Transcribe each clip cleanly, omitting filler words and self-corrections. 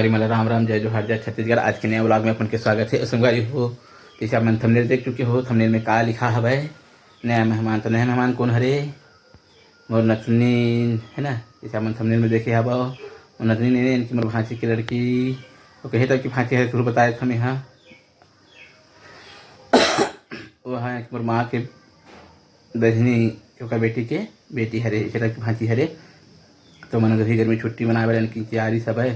संगवारी मला राम राम जय जोहार जय छत्तीसगढ़। आज के नए व्लॉग में अपन के स्वागत है। संगवारी हो जैसे आप मन थंबनेल देख चुके हो, थंबनेल में का लिखा हवे नया मेहमान। तो नया मेहमान कौन हरे? मोर नथनी है ना, जैसे आप मन थंबनेल में देखे हवा वो नथनी ने इनकी मोर भांसी की लड़की। तो कहे तक की भांसी है शुरू बताया था मैं। हाँ वो हाँ मोर माँ के दजनी चौका बेटी के बेटी हरे चला की भांसी हरे। तो मैंने घर में छुट्टी मनाए वाले की तैयारी सब है।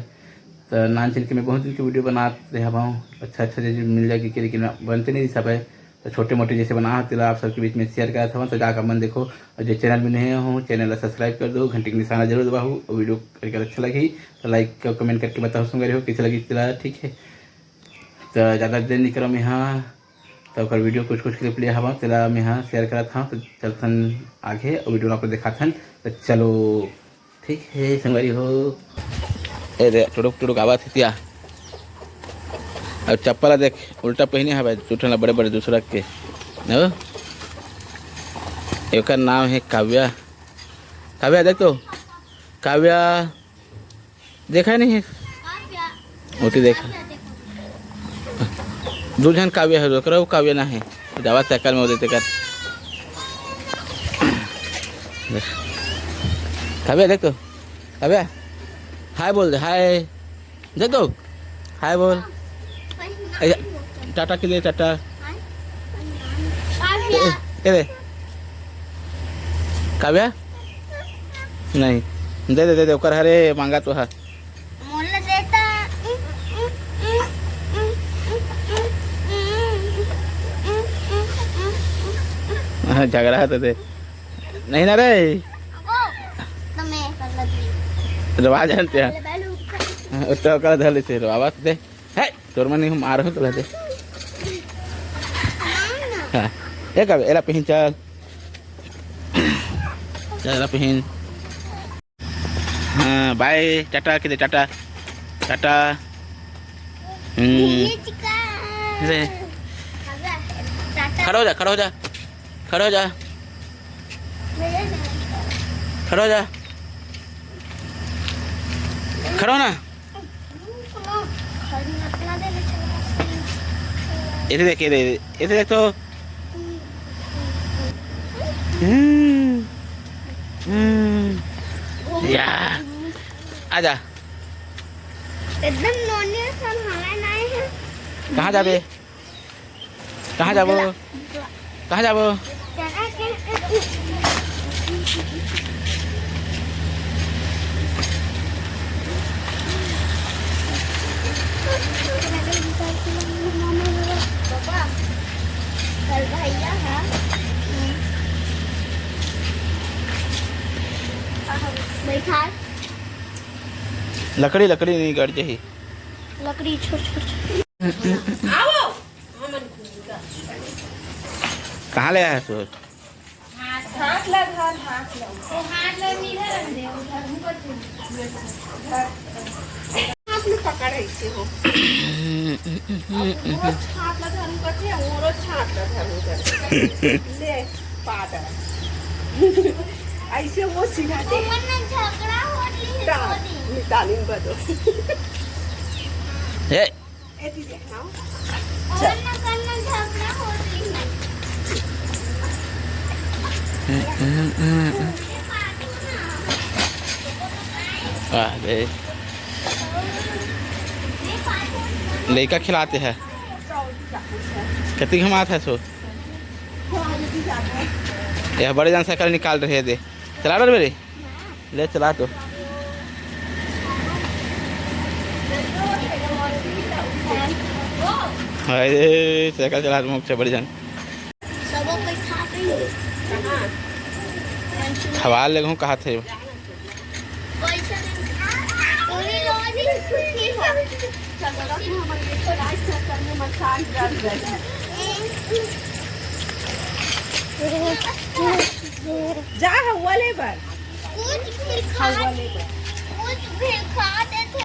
तो नान चल के मैं बहुत दिन की वीडियो बना रहा हूँ, अच्छा जैसे मिल जाएगी कि, लेकिन बनते नहीं सब है। तो छोटे मोटे जैसे बना होते आप सबके बीच में शेयर करा था। तो जाकर मन देखो, और जो चैनल में नहीं हो चैनल सब्सक्राइब कर दो, घंटे का निशाना जरूर दबाओ। और वीडियो करके अच्छा लगी तो लाइक कमेंट करके बताओ सुन हो कैसे लगी चला। ठीक है, तो ज़्यादा देर नहीं करो मैं यहाँ तो वीडियो कुछ क्लिप लिया हवा तेरा मैं यहाँ शेयर करा था। तो चलथन आगे और वीडियो आपको दिखा था। तो चलो ठीक है संगवारी हो। अरे टुड़ुक टुड़ुक आवाज थी और चप्पल देख उल्टा पहने है भाई, चूठना बड़े बड़े दूसरा के। एक नाम है काव्या। काव्या देख तो काव्या देखा नहीं है मोती देखा दूल्हन काव्या है रोक वो काव्या ना है जावा साइकिल में वो देते कर। काव्या देख तो काव्या हाय बोल दे, हाय देख दो हाय बोल। टाटा के लिए टाटा दे काव्या नहीं दे दे दे दे ओकर हरे मांगा तो है झगड़ा है तो दे नहीं ना रे रवा जानते हैं उसका कर धर लेते रवा दे है तोर मन हम आ रहे हो तो दे। हाँ एक एला पहन चल चल पहन। हाँ बाय टाटा के दे टाटा टाटा। खड़ा हो जा खड़ा हो जा खड़ा हो जा खड़ा हो जा खड़ा हो ना। इधर देख इधर देख तो या आजा एकदम नोनी सन हमारे नहीं है। कहाँ जाबे कहाँ जाबो कहाँ जाबो? भैया है बैठा लकड़ी लकड़ी नहीं गड़ जाही लकड़ी छोड़ छोड़ आओ कहाँ ले आया तू? हाथ लग हाथ लग इधर रख दे उधर हाथ में पकड़ ऐसे हो हाथ लग हम करते हैं और हाथ लग हम करते ले पादा ऐसे वो सिखाते मन में झगड़ा होती है तालीम बदो ए एती देखना और ना करना झगड़ा होती है। लड़का खिलाते हैं कितनी घुमात है सो यह बड़े जान साइकिल निकाल रहे हैं। दे चला रहे मेरे ले चला तो साइकिल चला मुख से बड़े जान खवा ले हूँ कहा थे जा हवा ले बर कुछ फिर खा दे।